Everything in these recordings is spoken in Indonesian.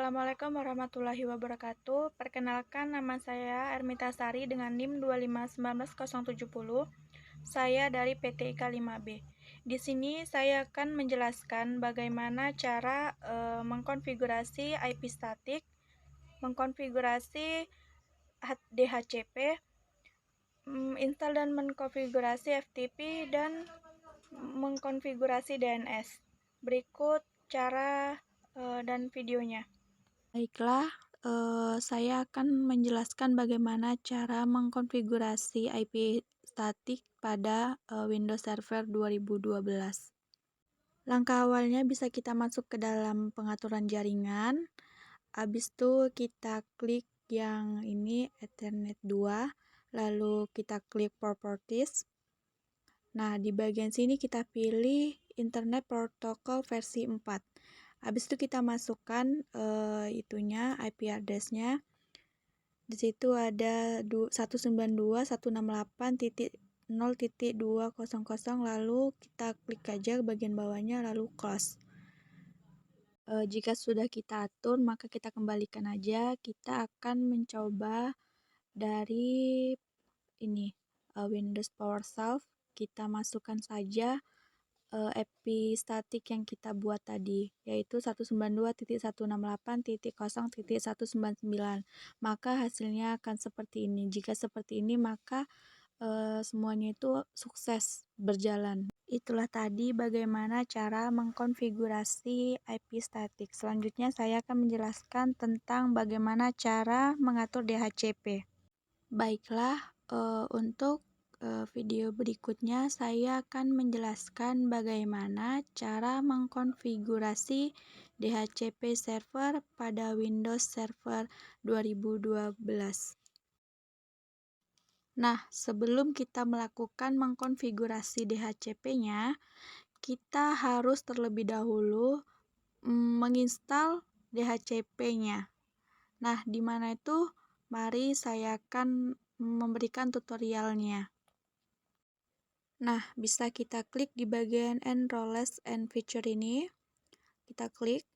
Assalamualaikum warahmatullahi wabarakatuh. Perkenalkan, nama saya Ermita Sari dengan NIM 2519070. Saya dari PT IKA 5B. Di sini saya akan menjelaskan bagaimana cara mengkonfigurasi IP statik, mengkonfigurasi DHCP, install dan mengkonfigurasi FTP, dan mengkonfigurasi DNS. Berikut cara dan videonya. Baiklah, saya akan menjelaskan bagaimana cara mengkonfigurasi IP statik pada Windows Server 2012. Langkah awalnya bisa kita masuk ke dalam pengaturan jaringan. Habis itu kita klik yang ini Ethernet 2, lalu kita klik Properties. Nah, di bagian sini kita pilih Internet Protocol versi 4. Habis itu kita masukkan itunya IP address-nya. Di situ ada 192.168.0.200, lalu kita klik aja bagian bawahnya lalu close. Jika sudah kita atur, maka kita kembalikan aja. Kita akan mencoba dari ini Windows PowerShell. Kita masukkan saja IP statik yang kita buat tadi, yaitu 192.168.0.199. Maka hasilnya akan seperti ini. Jika seperti ini, maka semuanya itu sukses berjalan. Itulah tadi bagaimana cara mengkonfigurasi IP statik. Selanjutnya saya akan menjelaskan tentang bagaimana cara mengatur DHCP. Baiklah, untuk video berikutnya saya akan menjelaskan bagaimana cara mengkonfigurasi DHCP server pada Windows Server 2012. Nah, sebelum kita melakukan mengkonfigurasi DHCP-nya, kita harus terlebih dahulu menginstal DHCP-nya. Nah, di mana itu? Mari saya akan memberikan tutorialnya. Nah, bisa kita klik di bagian Enrolled and Feature ini. Kita klik.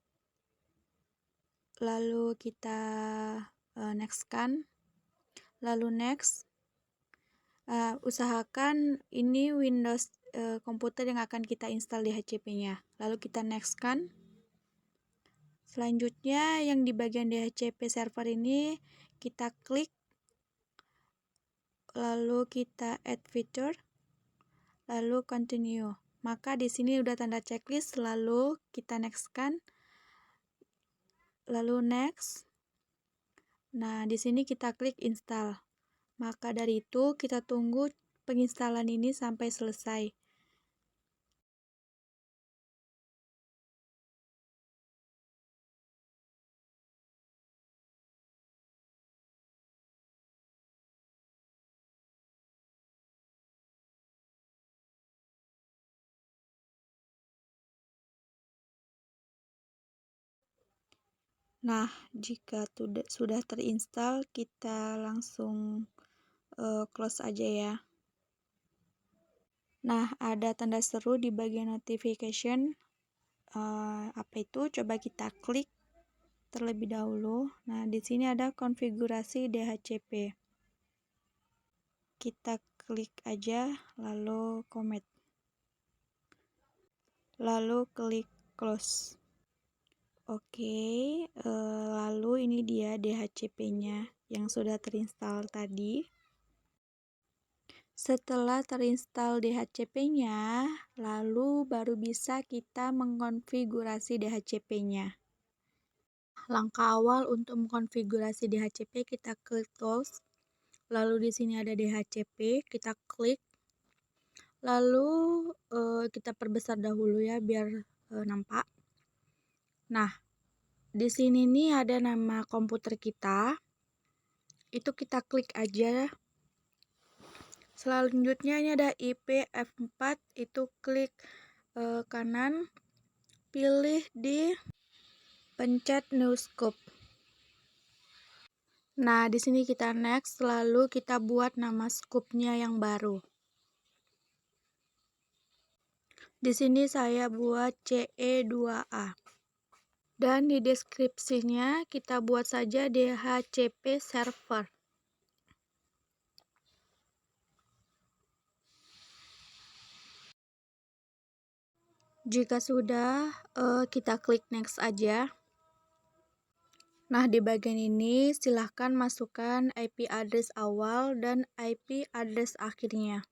Lalu kita next-kan. Lalu next. Usahakan ini Windows komputer yang akan kita install DHCP-nya. Lalu kita next-kan. Selanjutnya yang di bagian DHCP server ini kita klik. Lalu kita add feature. Lalu continue. Maka di sini udah tanda checklist, lalu kita next-kan. Lalu next. Nah, di sini kita klik install. Maka dari itu kita tunggu penginstalan ini sampai selesai. Nah, jika sudah terinstall, kita langsung close aja ya. Nah, ada tanda seru di bagian notification. Apa itu? Coba kita klik terlebih dahulu. Nah, di sini ada konfigurasi DHCP. Kita klik aja, lalu commit. Lalu klik close. Oke, lalu ini dia DHCP-nya yang sudah terinstall tadi. Setelah terinstall DHCP-nya, lalu baru bisa kita mengkonfigurasi DHCP-nya. Langkah awal untuk mengkonfigurasi DHCP, kita klik Tools. Lalu di sini ada DHCP, kita klik. Lalu kita perbesar dahulu ya biar nampak. Nah, di sini nih ada nama komputer kita. Itu kita klik aja. Selanjutnya ini ada IP F4, itu klik kanan, pilih di pencet new scope. Nah, di sini kita next, lalu kita buat nama scope-nya yang baru. Di sini saya buat CE2A. Dan di deskripsinya kita buat saja DHCP server. Jika sudah, kita klik next aja. Nah, di bagian ini silahkan masukkan IP address awal dan IP address akhirnya.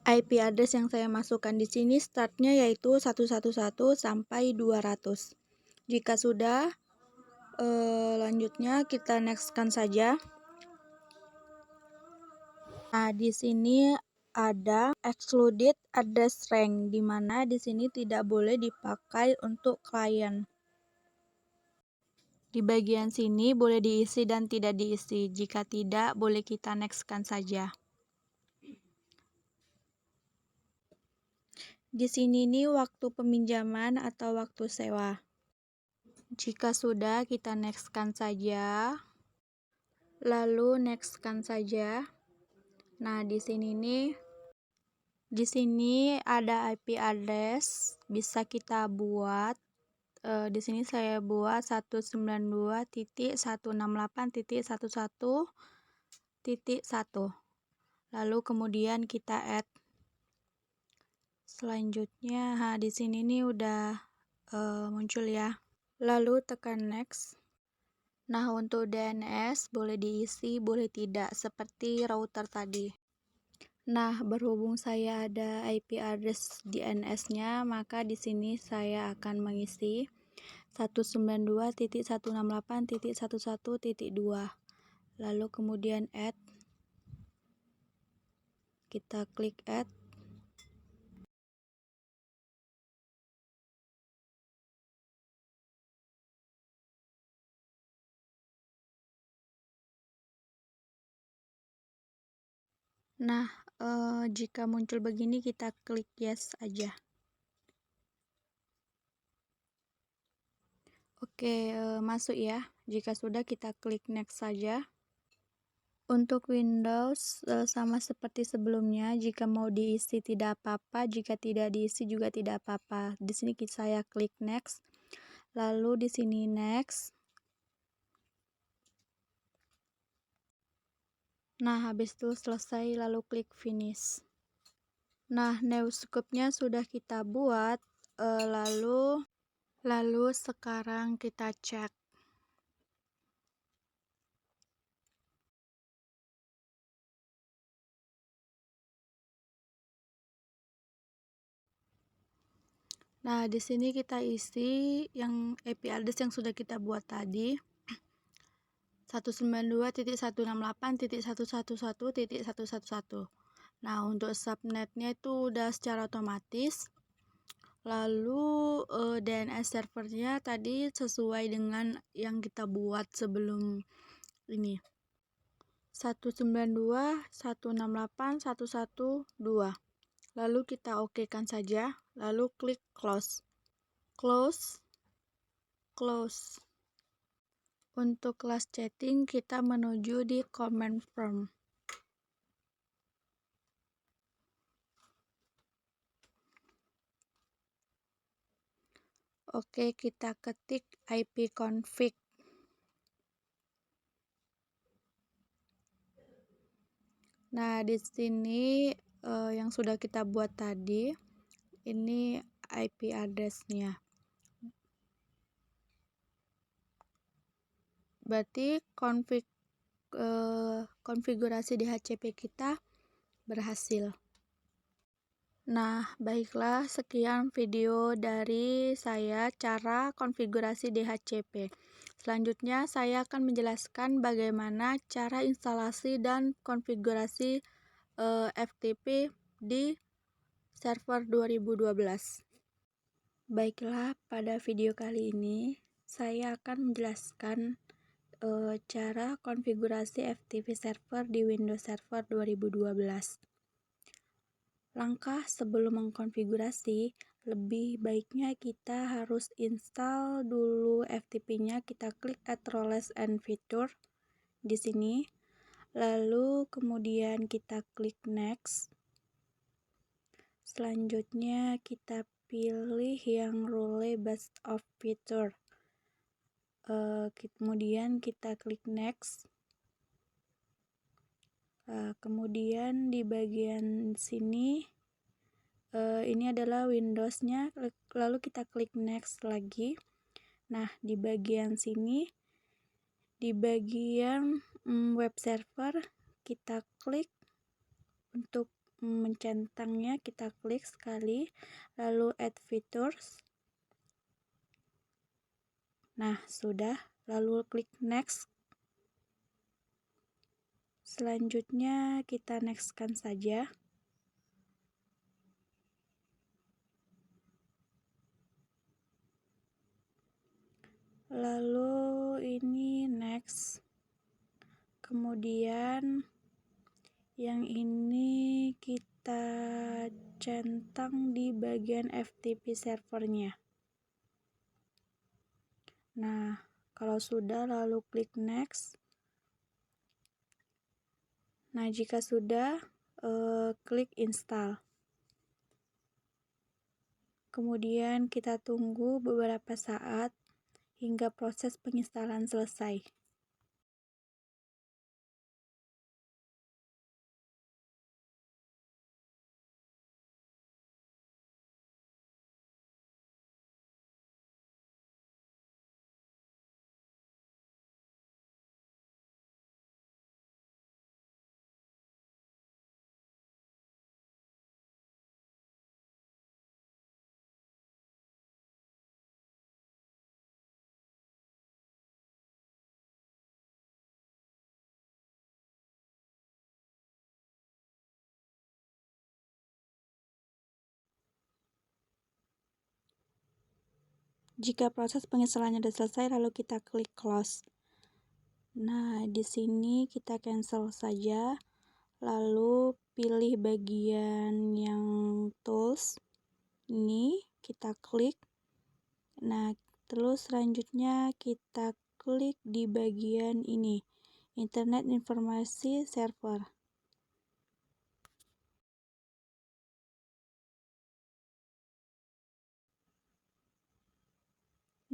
IP address yang saya masukkan di sini startnya yaitu 111 sampai 200. Jika sudah, lanjutnya kita next-kan saja. Nah, di sini ada excluded address range, di mana di sini tidak boleh dipakai untuk klien. Di bagian sini boleh diisi dan tidak diisi. Jika tidak, boleh kita next-kan saja. Di sini nih waktu peminjaman atau waktu sewa. Jika sudah, kita next-kan saja. Lalu next-kan saja. Nah, di sini ada IP address, bisa kita buat. Di sini saya buat 192.168.11.1. Lalu kemudian kita add. Selanjutnya, di sini nih udah muncul ya. Lalu tekan next. Nah, untuk DNS boleh diisi, boleh tidak, seperti router tadi. Nah, berhubung saya ada IP address DNS-nya, maka di sini saya akan mengisi 192.168.11.2. Lalu kemudian add. Kita klik add. Nah, jika muncul begini kita klik yes aja. Oke, masuk ya. Jika sudah kita klik next saja. Untuk Windows sama seperti sebelumnya, jika mau diisi tidak apa-apa, jika tidak diisi juga tidak apa-apa. Di sini saya klik next. Lalu di sini next. Nah, habis itu selesai lalu klik finish. Nah, Newscope-nya sudah kita buat, lalu sekarang kita cek. Nah, di sini kita isi yang IP address yang sudah kita buat tadi. 192.168.111.111. Nah, untuk subnetnya itu udah secara otomatis. Lalu DNS servernya tadi sesuai dengan yang kita buat sebelum ini. 192.168.112. Lalu kita okekan saja, lalu klik close. Close. Untuk kelas chatting kita menuju di command prompt. Oke, kita ketik ipconfig. Nah, di sini yang sudah kita buat tadi, ini IP address-nya. Berarti konfigurasi DHCP kita berhasil. Nah, baiklah, sekian video dari saya cara konfigurasi DHCP. Selanjutnya, saya akan menjelaskan bagaimana cara instalasi dan konfigurasi FTP di server 2012. Baiklah, pada video kali ini saya akan menjelaskan cara konfigurasi FTP server di Windows Server 2012. Langkah sebelum mengkonfigurasi, lebih baiknya kita harus install dulu FTP-nya. Kita klik Add Roles and Feature di sini. Lalu kemudian kita klik Next. Selanjutnya kita pilih yang Role Based of Feature. Kemudian kita klik Next. Kemudian di bagian sini ini adalah Windows-nya, lalu kita klik Next lagi. Nah, di bagian sini, di bagian web server, kita klik untuk mencentangnya, kita klik sekali, lalu Add Features. Nah, sudah, lalu klik Next. Selanjutnya kita next-kan saja. Lalu ini next. Kemudian yang ini kita centang di bagian FTP servernya. Nah, kalau sudah lalu klik next. Nah, jika sudah, klik install. Kemudian kita tunggu beberapa saat hingga proses penginstalan selesai. Jika proses penginstalannya sudah selesai, lalu kita klik close. Nah, di sini kita cancel saja, lalu pilih bagian yang tools. Ini kita klik. Nah, terus selanjutnya kita klik di bagian ini, Internet Informasi Server.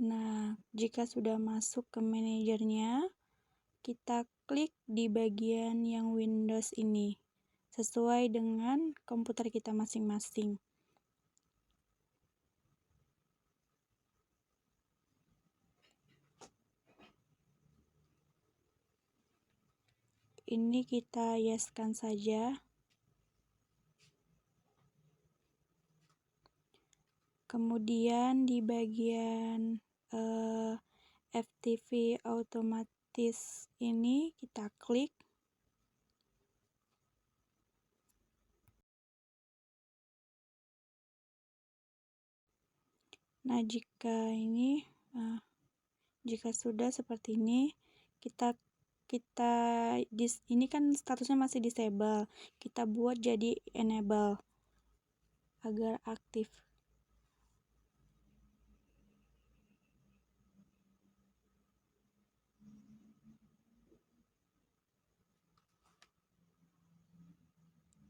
Nah, jika sudah masuk ke manajernya, kita klik di bagian yang Windows ini, sesuai dengan komputer kita masing-masing. Ini kita yes-kan saja. Kemudian di bagian FTP otomatis ini kita klik. Nah, jika sudah seperti ini, ini kan statusnya masih disable. Kita buat jadi enable agar aktif.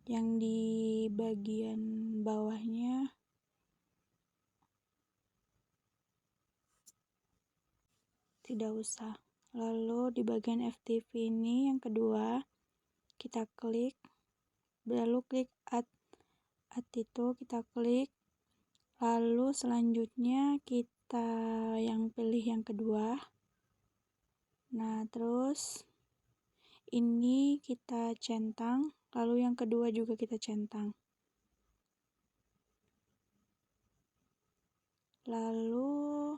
Yang di bagian bawahnya tidak usah. Lalu di bagian FTP ini yang kedua, kita klik, lalu klik add itu, kita klik, lalu selanjutnya kita pilih yang kedua. Nah, terus ini kita centang, lalu yang kedua juga kita centang. Lalu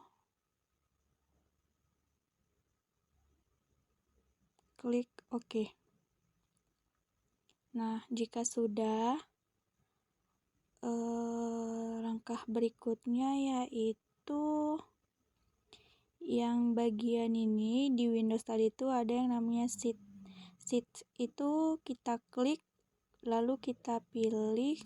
klik OK. Nah, jika sudah, langkah berikutnya yaitu yang bagian ini di Windows tadi itu ada yang namanya sheet. Sheet itu kita klik, lalu kita pilih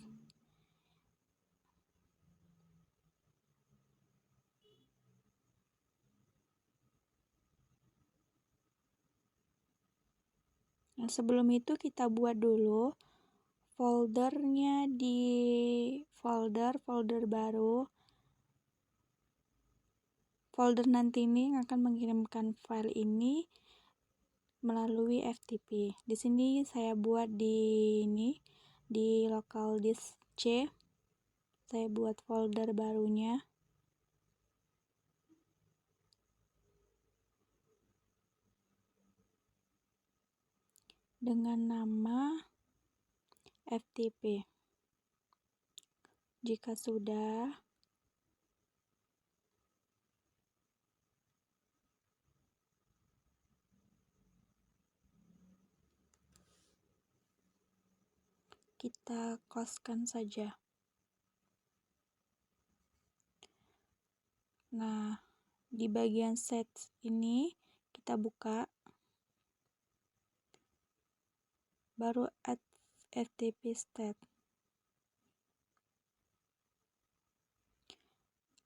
Nah, sebelum itu kita buat dulu foldernya di folder baru. Folder nanti ini akan mengirimkan file ini melalui FTP. Di sini saya buat di local disk C. Saya buat folder barunya dengan nama FTP. Jika sudah, kita close-kan saja. Nah, di bagian set ini kita buka, baru add FTP state.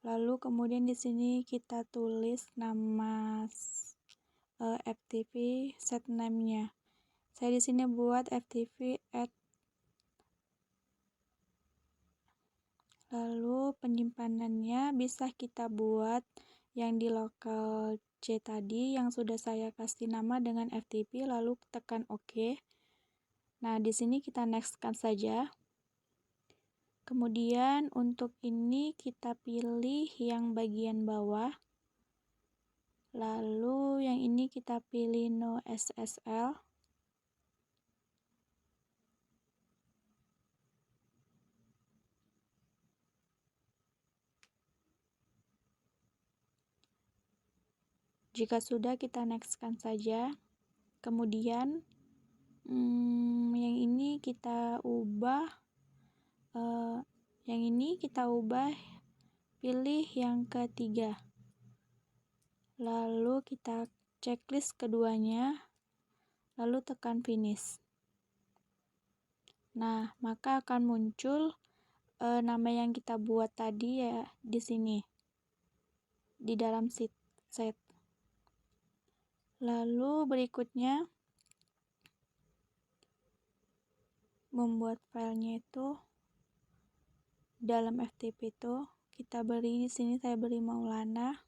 Lalu kemudian di sini kita tulis nama FTP set name-nya. Saya di sini buat FTP add. Lalu penyimpanannya bisa kita buat yang di local C tadi yang sudah saya kasih nama dengan FTP, lalu tekan OK. Nah, di sini kita next-kan saja. Kemudian untuk ini kita pilih yang bagian bawah. Lalu yang ini kita pilih no SSL. Jika sudah, kita next-kan saja. Kemudian yang ini kita ubah, pilih yang ketiga. Lalu kita checklist keduanya, lalu tekan finish. Nah, maka akan muncul nama yang kita buat tadi ya di sini, di dalam set. Lalu berikutnya membuat filenya itu dalam FTP itu kita beri di sini, saya beri Maulana.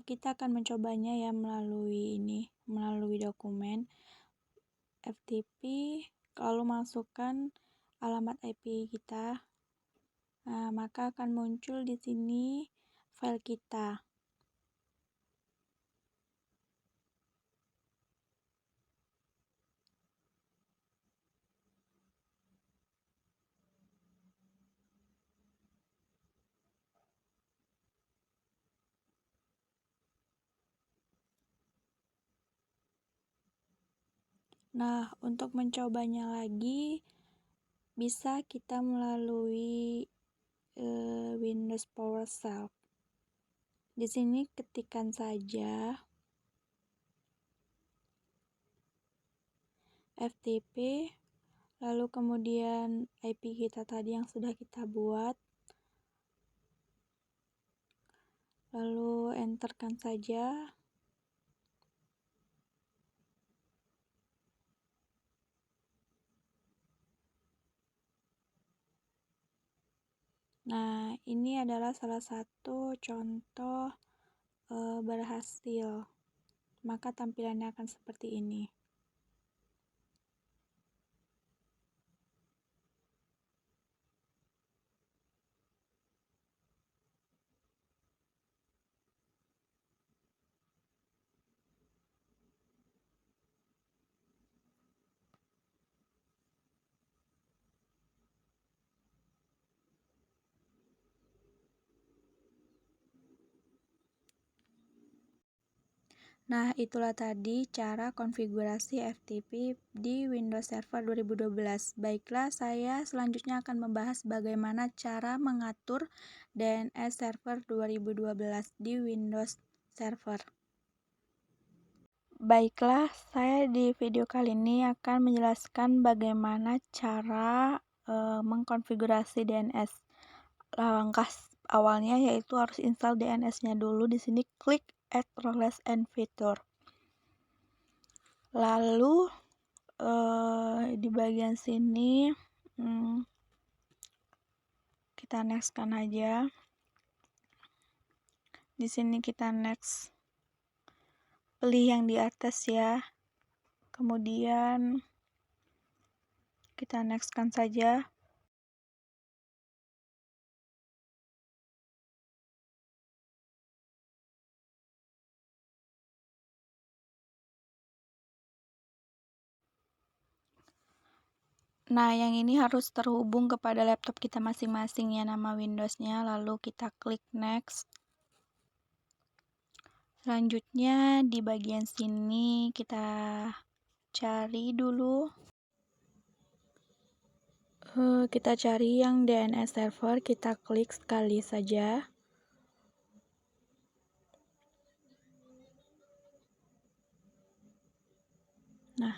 Kita akan mencobanya ya melalui dokumen FTP, lalu masukkan alamat IP kita. Nah, maka akan muncul di sini file kita. Nah, untuk mencobanya lagi bisa kita melalui Windows PowerShell. Di sini ketikkan saja FTP, lalu kemudian IP kita tadi yang sudah kita buat, lalu enterkan saja. Nah, ini adalah salah satu contoh berhasil. Maka tampilannya akan seperti ini. Nah, itulah tadi cara konfigurasi FTP di Windows Server 2012. Baiklah, saya selanjutnya akan membahas bagaimana cara mengatur DNS Server 2012 di Windows Server. Baiklah, saya di video kali ini akan menjelaskan bagaimana cara mengkonfigurasi DNS. Langkah awalnya yaitu harus install DNS-nya dulu. Di sini klik Add Roles and Feature. Lalu di bagian sini kita next-kan aja. Di sini kita next. Pilih yang di atas ya. Kemudian kita next-kan saja. Nah, yang ini harus terhubung kepada laptop kita masing-masing ya, nama Windows-nya. Lalu kita klik next. Selanjutnya di bagian sini kita cari dulu. Kita cari yang DNS server, kita klik sekali saja. Nah,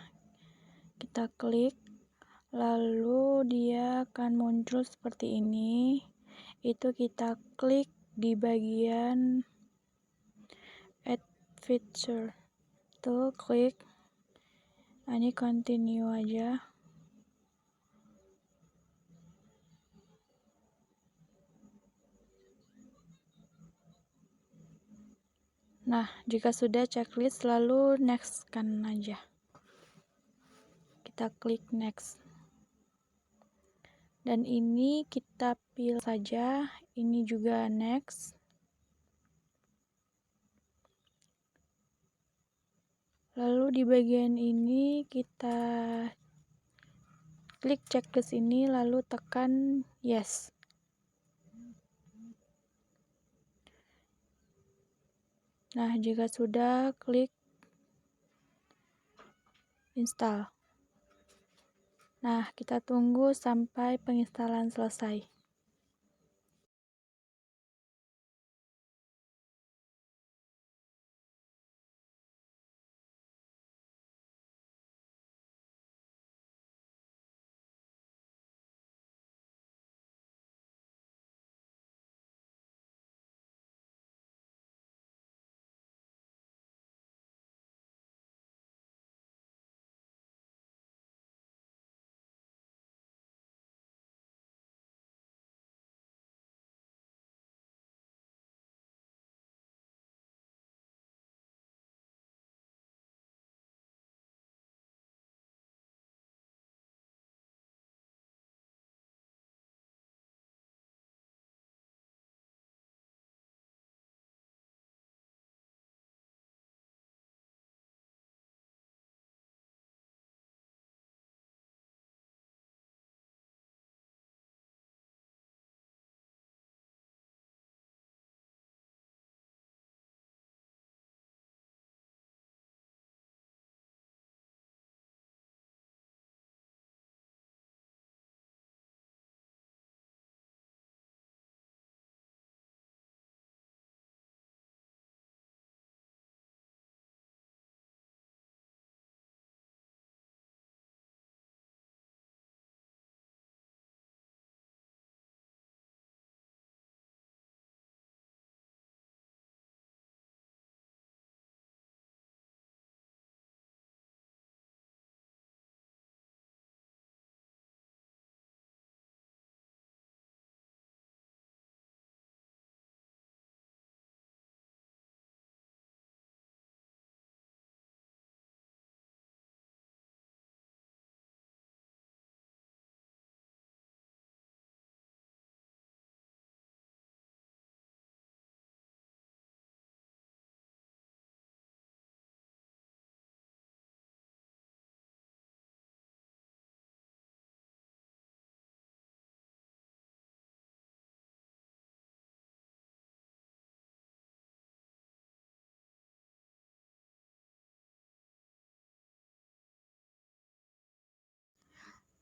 kita klik, lalu dia akan muncul seperti ini. Itu kita klik di bagian Add Feature. Tuh, klik. Nah, ini continue aja. Nah, jika sudah checklist, lalu next-kan aja. Kita klik next. Dan ini kita pilih saja, ini juga next. Lalu di bagian ini kita klik checklist ini, lalu tekan yes. Nah, jika sudah, klik install. Nah, kita tunggu sampai penginstalan selesai.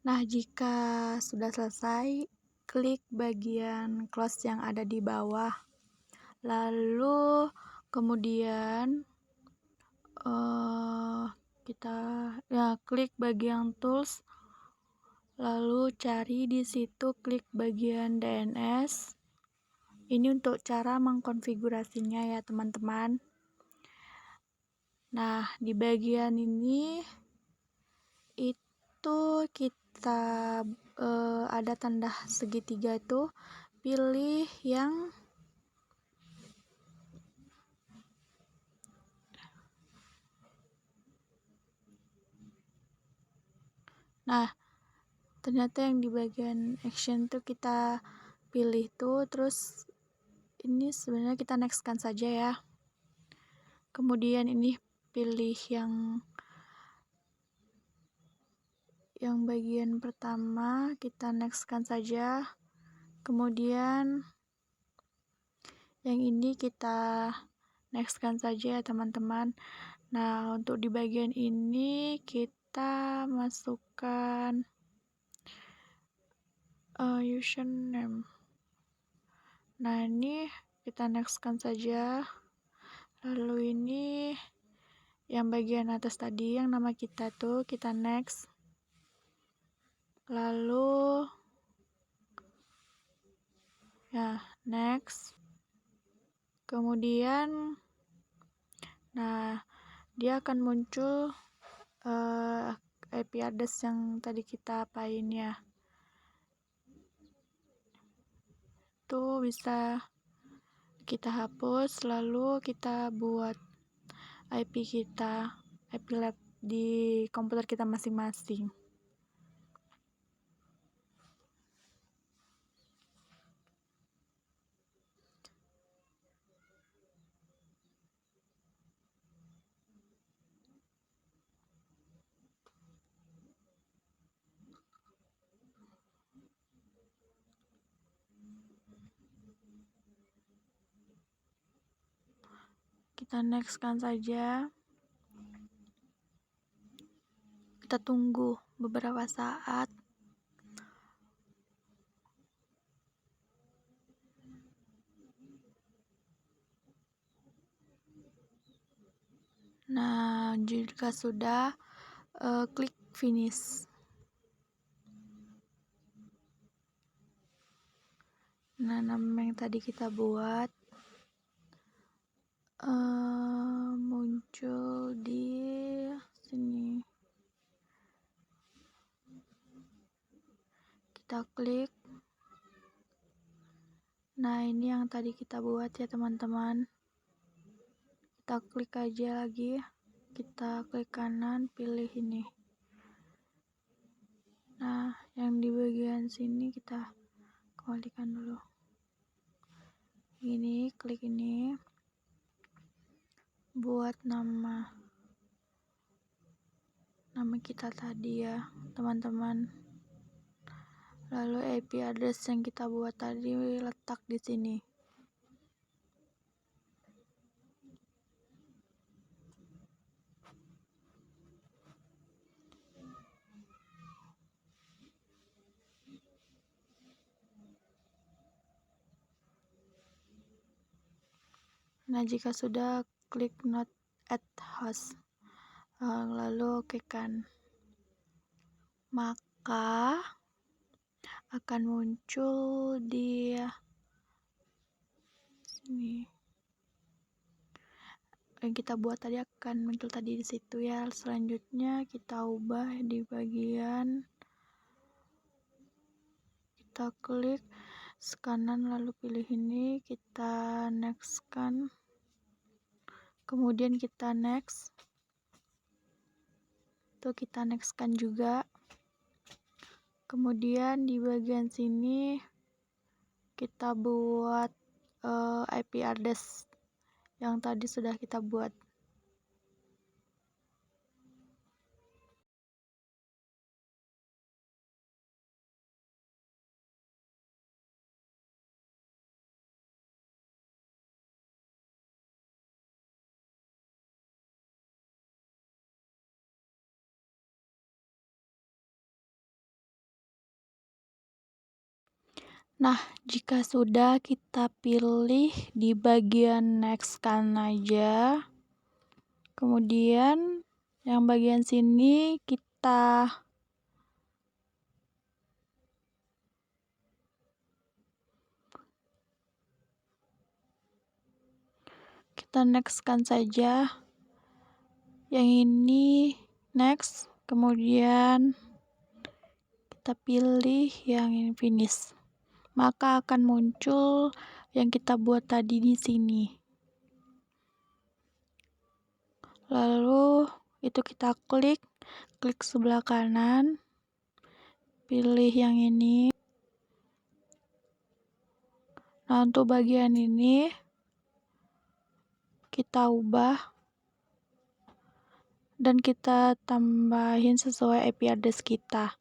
Nah, jika sudah selesai, klik bagian close yang ada di bawah. Lalu kemudian kita klik bagian tools, lalu cari di situ, klik bagian DNS. Ini untuk cara mengkonfigurasinya ya teman-teman. Nah, di bagian ini itu kita ada tanda segitiga itu, pilih yang ternyata yang di bagian action tuh kita pilih tuh, terus ini sebenarnya kita next kan saja ya. Kemudian ini pilih yang bagian pertama, kita next kan saja. Kemudian yang ini kita next kan saja ya teman-teman. Nah, untuk di bagian ini kita masukkan username. Nah, ini kita next kan saja. Lalu ini yang bagian atas tadi yang nama kita tuh kita next. Lalu next. Kemudian dia akan muncul IP address yang tadi kita apain ya. Itu bisa kita hapus, lalu kita buat IP kita, IP lab di komputer kita masing-masing. Kita next kan saja. Kita tunggu beberapa saat. Nah, jika sudah, klik finish. Nah, nama yang tadi kita buat muncul di sini. Kita klik. Nah, ini yang tadi kita buat ya teman-teman. Kita klik aja lagi. Kita klik kanan, pilih ini. Nah, yang di bagian sini kita kembalikan dulu. Ini, klik ini. Buat nama kita tadi ya, teman-teman. Lalu IP address yang kita buat tadi letak di sini. Nah, jika sudah, klik not add host, lalu oke kan, maka akan muncul di sini. Yang kita buat tadi akan muncul tadi di situ ya. Selanjutnya kita ubah di bagian, kita klik kanan lalu pilih ini, kita next kan. Kemudian kita next. Tuh kita next kan juga. Kemudian di bagian sini kita buat IP address yang tadi sudah kita buat. Nah, jika sudah, kita pilih di bagian next kan aja. Kemudian yang bagian sini kita nextkan saja. Yang ini next, kemudian kita pilih yang ini finish. Maka akan muncul yang kita buat tadi di sini. Lalu itu kita klik sebelah kanan, pilih yang ini. Nah, untuk bagian ini kita ubah dan kita tambahin sesuai IP address kita.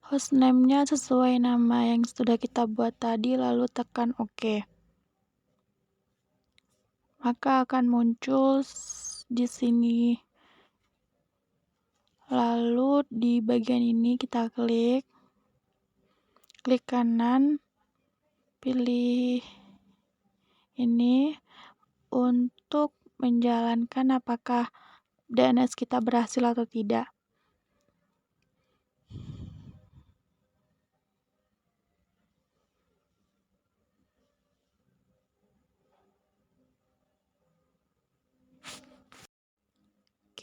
Hostname-nya sesuai nama yang sudah kita buat tadi, lalu tekan OK. Maka akan muncul di sini. Lalu di bagian ini kita klik kanan, pilih ini untuk menjalankan apakah DNS kita berhasil atau tidak.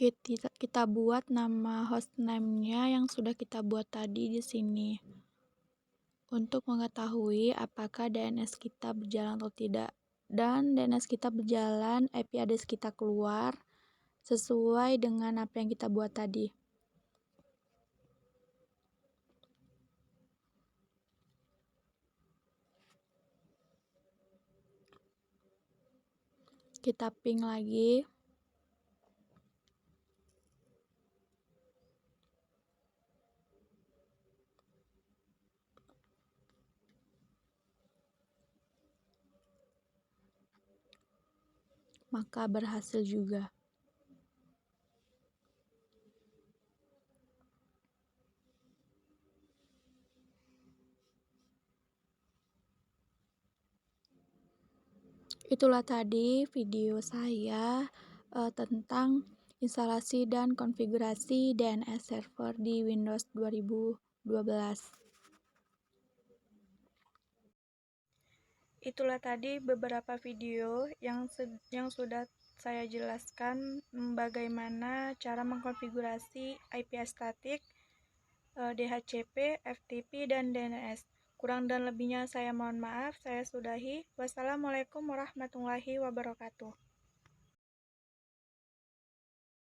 Kita buat nama hostname-nya yang sudah kita buat tadi di sini. Untuk mengetahui apakah DNS kita berjalan atau tidak. Dan DNS kita berjalan, IP address kita keluar sesuai dengan apa yang kita buat tadi. Kita ping lagi. Maka berhasil juga. Itulah tadi video saya tentang instalasi dan konfigurasi DNS server di Windows 2012. Itulah tadi beberapa video yang sudah saya jelaskan bagaimana cara mengkonfigurasi IP statik, DHCP, FTP, dan DNS. Kurang dan lebihnya saya mohon maaf, saya sudahi. Wassalamualaikum warahmatullahi wabarakatuh.